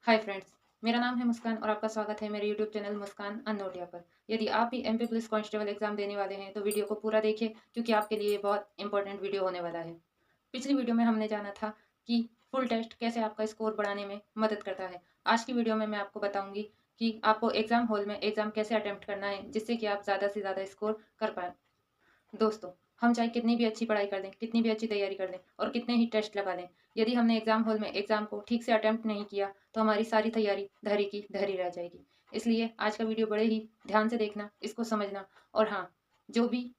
Hi friends, मेरा नाम है मुस्कान और आपका स्वागत है मेरे यूट्यूब चैनल मुस्कान अनोटिया पर। यदि आप भी एमपी पुलिस कांस्टेबल एग्जाम देने वाले हैं तो वीडियो को पूरा देखिए क्योंकि आपके लिए ये बहुत इंपॉर्टेंट वीडियो होने वाला है। पिछली वीडियो में हमने जाना था कि फुल टेस्ट कैसे आपका स्कोर बढ़ाने में मदद करता है। आज की वीडियो में मैं आपको बताऊंगी कि आपको एग्जाम हॉल में एग्जाम कैसे अटेम्प्ट करना है जिससे कि आप ज़्यादा से ज़्यादा स्कोर कर पाए। दोस्तों, हम चाहे कितनी भी अच्छी पढ़ाई कर लें, कितनी भी अच्छी तैयारी कर लें और कितने ही टेस्ट लगा लें, यदि हमने एग्जाम हॉल में एग्जाम को ठीक से अटेम्प्ट नहीं किया तो हमारी सारी तैयारी धरी की धरी रह जाएगी। इसलिए आज का वीडियो बड़े ही ध्यान से देखना, इसको समझना। और हाँ, जो भी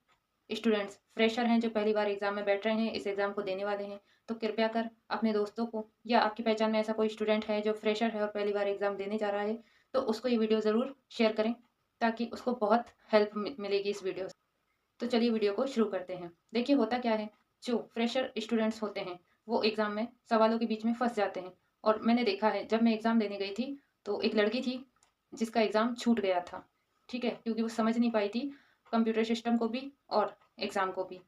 स्टूडेंट्स फ्रेशर हैं, जो पहली बार एग्जाम में बैठ रहे हैं, इस एग्जाम को देने वाले हैं, तो कृपया कर अपने दोस्तों को या आपकी पहचान में ऐसा कोई स्टूडेंट है जो फ्रेशर है और पहली बार एग्जाम देने जा रहा है, तो उसको ये वीडियो ज़रूर शेयर करें ताकि उसको बहुत हेल्प मिलेगी इस वीडियो से। तो चलिए वीडियो को शुरू करते हैं। देखिए होता क्या है, जो फ्रेशर स्टूडेंट्स होते हैं वो एग्ज़ाम में सवालों के बीच में फंस जाते हैं। और मैंने देखा है, जब मैं एग्ज़ाम देने गई थी तो एक लड़की थी जिसका एग्ज़ाम छूट गया था। ठीक है, क्योंकि वो समझ नहीं पाई थी कंप्यूटर सिस्टम को भी और एग्ज़ाम को भी।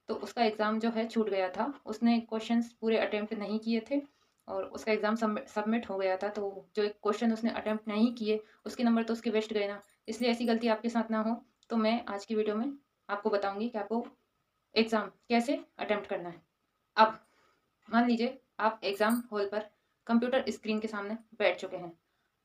तो उसका एग्ज़ाम जो है छूट गया था, उसने क्वेश्चंस पूरे अटेम्प्ट नहीं किए थे और उसका एग्ज़ाम सबमिट हो गया था। तो जो एक क्वेश्चन उसने अटेम्प्ट नहीं किए, उसके नंबर तो उसके वेस्ट गए ना। इसलिए ऐसी गलती आपके साथ ना हो, तो मैं आज की वीडियो में आपको बताऊंगी कि आपको एग्ज़ाम कैसे अटेम्प्ट करना है। अब मान लीजिए आप एग्ज़ाम हॉल पर कंप्यूटर स्क्रीन के सामने बैठ चुके हैं।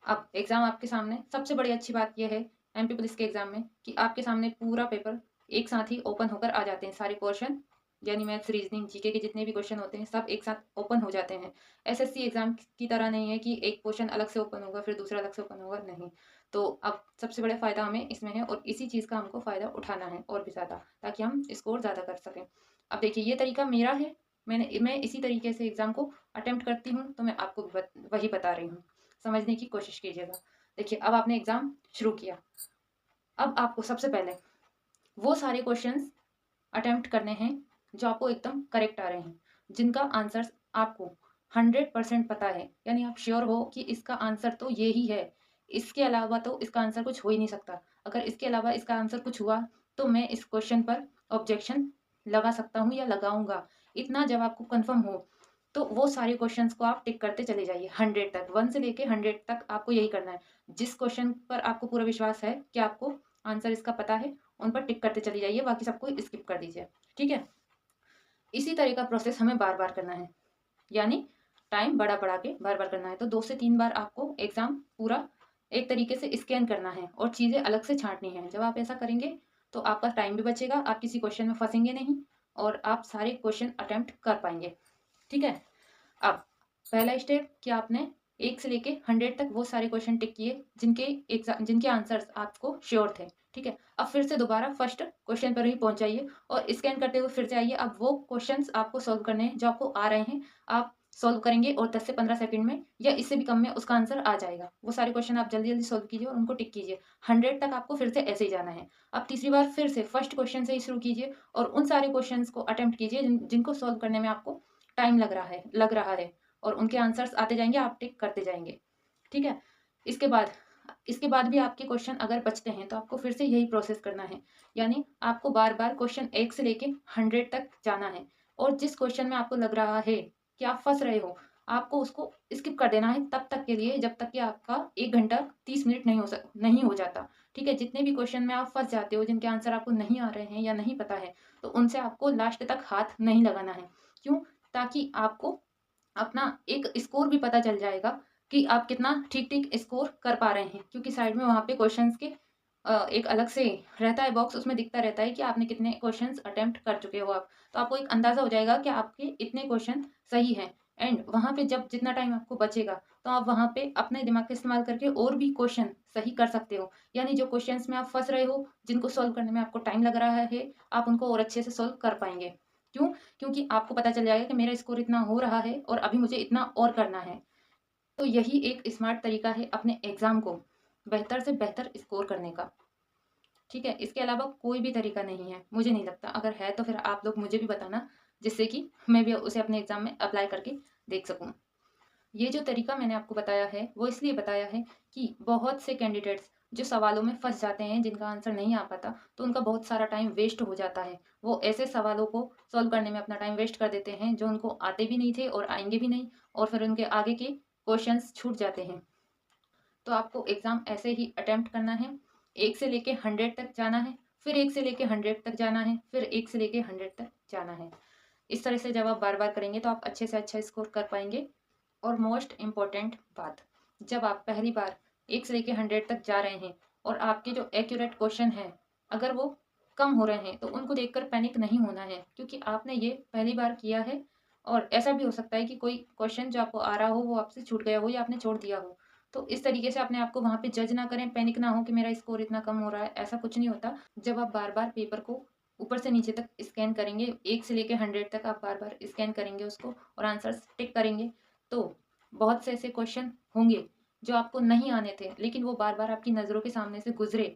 अब एग्ज़ाम आपके सामने, सबसे बड़ी अच्छी बात यह है एमपी पुलिस के एग्ज़ाम में कि आपके सामने पूरा पेपर एक साथ ही ओपन होकर आ जाते हैं। सारे क्वेश्चन यानी मैथ्स, रीजनिंग, जीके के जितने भी क्वेश्चन होते हैं सब एक साथ ओपन हो जाते हैं। एसएससी एग्ज़ाम की तरह नहीं है कि एक क्वेश्चन अलग से ओपन होगा फिर दूसरा अलग से ओपन होगा, नहीं। तो अब सबसे बड़ा फ़ायदा हमें इसमें है और इसी चीज़ का हमको फ़ायदा उठाना है और भी ज़्यादा, ताकि हम स्कोर ज़्यादा कर सकें। अब देखिए ये तरीका मेरा है, मैं इसी तरीके से एग्ज़ाम को अटेम्प्ट करती हूँ, तो मैं आपको भी वही बता रही हूँ। समझने की कोशिश कीजिएगा। देखिए अब आपने एग्ज़ाम शुरू किया। अब आपको सबसे पहले वो सारे क्वेश्चंस अटेम्प्ट करने हैं जो आपको एकदम करेक्ट आ रहे हैं, जिनका आंसर्स आपको 100% पता है, यानी आप श्योर हो कि इसका आंसर तो ये ही है, इसके अलावा तो इसका आंसर कुछ हो ही नहीं सकता। अगर इसके अलावा इसका आंसर कुछ हुआ तो मैं इस क्वेश्चन पर ऑब्जेक्शन लगा सकता हूँ या लगाऊंगा। इतना जब आपको कंफर्म हो तो वो सारे क्वेश्चंस को आप टिक करते चले जाइए 100 तक, 1 से लेके 100 तक आपको यही करना है। जिस क्वेश्चन पर आपको पूरा विश्वास है कि आपको आंसर इसका पता है, उन पर टिक करते चले जाइए, बाकी सबको स्किप कर दीजिए। ठीक है, इसी तरह का प्रोसेस हमें बार बार करना है, यानी टाइम बढ़ा बढ़ा के बार बार करना है। तो 2 से 3 बार आपको एग्जाम पूरा एक तरीके से स्कैन करना है और चीज़ें अलग से छांटनी है। जब आप ऐसा करेंगे तो आपका टाइम भी बचेगा, आप किसी क्वेश्चन में फंसेंगे नहीं और आप सारे क्वेश्चन अटेम्प्ट कर पाएंगे। ठीक है, अब पहला स्टेप कि आपने 1 से लेके 100 तक वो सारे क्वेश्चन टिक किए जिनके आंसर्स आपको श्योर थे। ठीक है, अब फिर से दोबारा फर्स्ट क्वेश्चन पर ही पहुंच जाइए और स्कैन करते हुए फिर से आइए। अब वो क्वेश्चंस आपको सॉल्व करने हैं जो आपको आ रहे हैं, आप सॉल्व करेंगे और 10 से 15 सेकंड में या इससे भी कम में उसका आंसर आ जाएगा। वो सारे क्वेश्चन आप जल्दी जल्दी सॉल्व कीजिए और उनको टिक कीजिए। 100 तक आपको फिर से ऐसे ही जाना है। अब तीसरी बार फिर से फर्स्ट क्वेश्चन से ही शुरू कीजिए और उन सारे क्वेश्चंस को अटेम्प्ट कीजिए जिनको सॉल्व करने में आपको टाइम लग रहा है और उनके आंसर्स आते जाएंगे, आप टिक करते जाएंगे। ठीक है, इसके बाद इसके बाद भी आपके क्वेश्चन अगर बचते हैं तो आपको फिर से यही प्रोसेस करना है, यानी आपको बार बार क्वेश्चन 1 से लेके 100 तक जाना है और जिस क्वेश्चन में आपको लग रहा है कि आप फंस रहे हो, आपको उसको स्किप कर देना है तब तक के लिए जब तक कि आपका 1 घंटा 30 मिनट नहीं हो जाता। ठीक है, जितने भी क्वेश्चन में आप फंस जाते हो, जिनके आंसर आपको नहीं आ रहे हैं या नहीं पता है, तो उनसे आपको लास्ट तक हाथ नहीं लगाना है। क्यों? ताकि आपको अपना एक स्कोर भी पता चल जाएगा कि आप कितना ठीक ठीक स्कोर कर पा रहे हैं, क्योंकि साइड में वहाँ पे क्वेश्चंस के एक अलग से रहता है बॉक्स, उसमें दिखता रहता है कि आपने कितने क्वेश्चंस अटेम्प्ट कर चुके हो आप। तो आपको एक अंदाजा हो जाएगा कि आपके इतने क्वेश्चन सही हैं। एंड वहाँ पे जब जितना टाइम आपको बचेगा तो आप वहाँ पे अपने दिमाग का इस्तेमाल करके और भी क्वेश्चन सही कर सकते हो। यानी जो क्वेश्चंस में आप फंस रहे हो, जिनको सॉल्व करने में आपको टाइम लग रहा है, आप उनको और अच्छे से सॉल्व कर पाएंगे। क्यों? क्योंकि आपको पता चल जाएगा कि मेरा स्कोर इतना हो रहा है और अभी मुझे इतना और करना है। तो यही एक स्मार्ट तरीका है अपने एग्ज़ाम को बेहतर से बेहतर स्कोर करने का। ठीक है, इसके अलावा कोई भी तरीका नहीं है, मुझे नहीं लगता। अगर है तो फिर आप लोग मुझे भी बताना, जिससे कि मैं भी उसे अपने एग्ज़ाम में अप्लाई करके देख सकूँ। ये जो तरीका मैंने आपको बताया है वो इसलिए बताया है कि बहुत से कैंडिडेट्स जो सवालों में फंस जाते हैं, जिनका आंसर नहीं आ पाता, तो उनका बहुत सारा टाइम वेस्ट हो जाता है। वो ऐसे सवालों को सॉल्व करने में अपना टाइम वेस्ट कर देते हैं जो उनको आते भी नहीं थे और आएंगे भी नहीं, और फिर उनके आगे के क्वेश्चंस छूट जाते हैं। तो आपको एग्ज़ाम ऐसे ही अटेम्प्ट करना है, 1 से लेके 100 तक जाना है, फिर 1 से लेके 100 तक जाना है, फिर 1 से लेके 100 तक जाना है। इस तरह से जब आप बार-बार करेंगे तो आप अच्छे से अच्छा स्कोर कर पाएँगे। और मोस्ट इम्पोर्टेंट बात, जब आप पहली बार 1 से लेके 100 तक जा रहे हैं और आपके जो एक्यूरेट क्वेश्चन हैं, अगर वो कम हो रहे हैं, तो उनको देखकर पैनिक नहीं होना है, क्योंकि आपने ये पहली बार किया है। और ऐसा भी हो सकता है कि कोई क्वेश्चन जो आपको आ रहा हो, वो आपसे छूट गया हो या आपने छोड़ दिया हो। तो इस तरीके से अपने आप को वहाँ पे जज ना करें, पैनिक ना हो कि मेरा स्कोर इतना कम हो रहा है, ऐसा कुछ नहीं होता। जब आप बार-बार पेपर को ऊपर से नीचे तक स्कैन करेंगे, 1 से लेके 100 तक आप बार-बार स्कैन करेंगे उसको और आंसर्स टिक करेंगे, तो बहुत से ऐसे क्वेश्चन होंगे जो आपको नहीं आने थे, लेकिन वो बार-बार आपकी नज़रों के सामने से गुज़रे,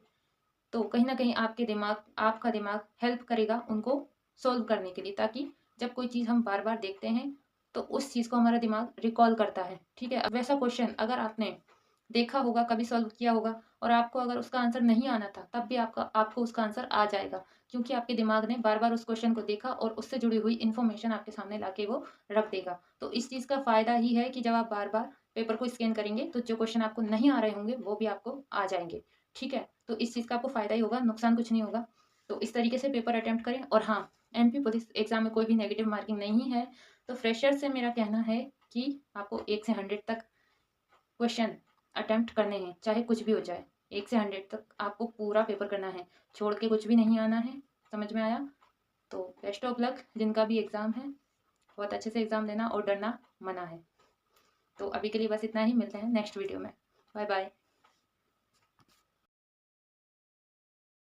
तो कहीं न कहीं आपका दिमाग हेल्प करेगा उनको सॉल्व करने के लिए, ताकि जब कोई चीज़ हम बार-बार देखते हैं, तो उस चीज़ को हमारा दिमाग रिकॉल करता है, ठीक है? अब वैसा क्वेश्चन अगर आपने देखा होगा, कभी सॉल्व किया होगा और आपको अगर उसका आंसर नहीं आना था, तब भी आपको उसका आंसर आ जाएगा, क्योंकि आपके दिमाग ने बार-बार उस क्वेश्चन को देखा और उससे जुड़ी हुई इन्फॉर्मेशन आपके सामने लाके वो रख देगा। तो इस चीज़ का फ़ायदा ही है कि जब आप बार-बार पेपर को स्कैन करेंगे, तो जो क्वेश्चन आपको नहीं आ रहे होंगे, वो भी आपको आ जाएँगे, ठीक है? तो इस चीज़ का आपको फ़ायदा ही होगा, नुकसान कुछ नहीं होगा। तो इस तरीके से पेपर अटेम्प्ट करें। और हाँ, एमपी पुलिस एग्ज़ाम में कोई भी नेगेटिव मार्किंग नहीं है, तो फ्रेशर से मेरा कहना है कि आपको 1 से 100 तक क्वेश्चन अटेम्प्ट करने हैं, चाहे कुछ भी हो जाए। 1 से 100 तक आपको पूरा पेपर करना है, छोड़ के कुछ भी नहीं आना है। समझ में आया? तो बेस्ट ऑफ लक जिनका भी एग्ज़ाम है, बहुत अच्छे से एग्ज़ाम देना और डरना मना है। तो अभी के लिए बस इतना ही, मिलते हैं नेक्स्ट वीडियो में। Bye bye.